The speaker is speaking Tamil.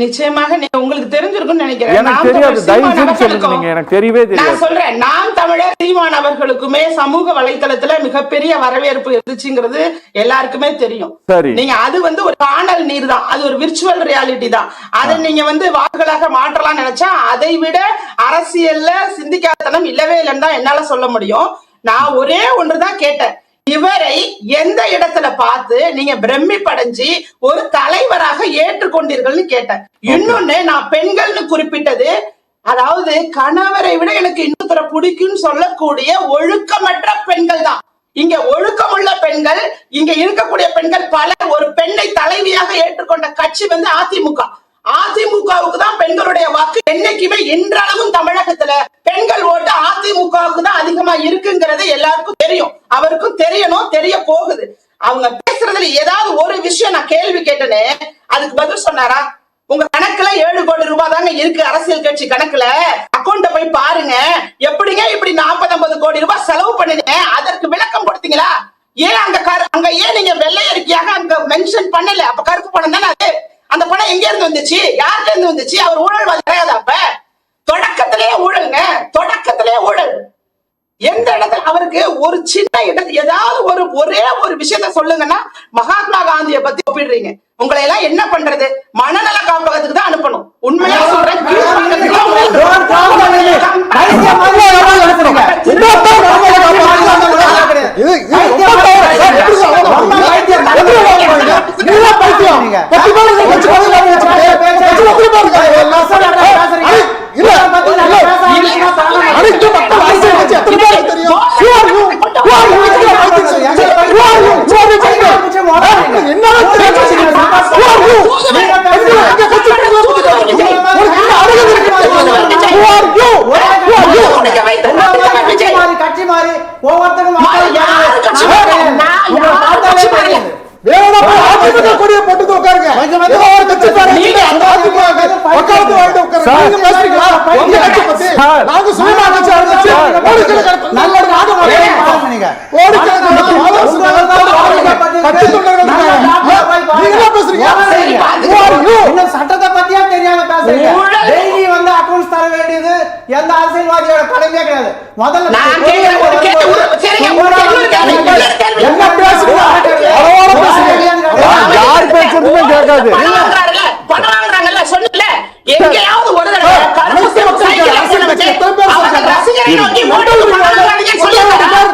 நிச்சயமாக உங்களுக்கு தெரிஞ்சிருக்கும்னு நினைக்கிறேன். எனக்கு தெரியாது, தயவு செஞ்சு சொல்லுங்க. நீங்க எனக்கு தெரியவே தெரியாது. நான் சொல்றேன், நாம் தமிழர் சீமான் அவர்களுக்குமே சமூக வலைதளத்துல மிகப்பெரிய வரவேற்பு இருந்துச்சுங்கிறது எல்லாருக்குமே தெரியும். சரி, நீங்க அது ஒரு காணல் நீர் தான், அது ஒரு விர்ச்சுவல் ரியாலிட்டி தான். அதை நீங்க வாக்குகளாக மாற்றலாம் நினைச்சா அதை விட அரசியல்ல சிந்திக்காதனம் இல்லவே இல்லைன்னு தான் என்னால சொல்ல முடியும். நான் ஒரே ஒன்றுதான் கேட்டேன், இவரை எந்த இடத்துல பார்த்து நீங்க பிரமிப்படைஞ்சி ஒரு தலைவராக ஏற்றுக்கொண்டீர்கள்னு கேட்டேன். இன்னொன்னு, நான் பெண்கள்னு குறிப்பிட்டது, அதாவது கணவரை விட எனக்கு இன்னொருத்தர பிடிக்கும்னு சொல்லக்கூடிய ஒழுக்கமற்ற பெண்கள் தான். இங்க ஒழுக்கமுள்ள பெண்கள், இங்க இருக்கக்கூடிய பெண்கள் பலர் ஒரு பெண்ணை தலைவியாக ஏற்றுக்கொண்ட கட்சி அதிமுக. அதிமுகவுக்கு தான் பெண்களுடைய வாக்கு என்னைக்குமே இன்றளவும் தமிழகத்துல பெண்கள் ஓட்டு அதிமுகவுக்கு தான் அதிகமா இருக்குங்கிறது எல்லாருக்கும் தெரியும். அவருக்கும் தெரியணும், தெரிய போகுது. அவங்க பேசுறதுல ஏதாவது ஒரு விஷயம் நான் கேள்வி கேட்டனே, அதுக்கு பதில் சொன்னாரா? உங்க கணக்குல 7 கோடி ரூபாய் தாங்க இருக்கு, அரசியல் கட்சி கணக்குல அக்கௌண்ட போய் பாருங்க, எப்படிங்க இப்படி 40-50 கோடி ரூபாய் செலவு பண்ணினீங்க, அதற்கு விளக்கம் கொடுத்தீங்களா? ஏன் அங்க ஏன் நீங்க வெள்ளை அறிக்கையாக அங்க மென்ஷன் பண்ணல? அப்ப கருப்பு பணம் தானே அது. அந்த பணம் எங்க இருந்து வந்துச்சு? யார்கிட்ட இருந்து வந்துச்சு? அவர் ஊழல்வாதி கிடையாது. அப்ப தொடக்கத்திலேயே ஊழல்ங்க, தொடக்கத்திலேயே ஊழல். எந்த இடத்துல அவருக்கு ஒரு சின்ன இடத்துல ஏதாவது ஒரே ஒரு விஷயத்த சொல்லுங்கன்னா மகாத்மா காந்தியை பத்தி ஒப்பிடுறீங்க. உங்களை எல்லாம் என்ன பண்றது? மனநல காப்பகத்துக்கு தான் அனுப்பணும். உண்மையா சொல்றேன். கட்சி மாறி ஒவ்வொருத்தரும் கொடியை போட்டு உட்காருங்க. சட்டத்தை பத்தியா தெரியாம பேசுறீங்க. டெய்லி அக்கௌண்ட்ஸ் தர வேண்டியது எந்த அரசியல்வாதியோட கடமையே கிடையாது. முதல்ல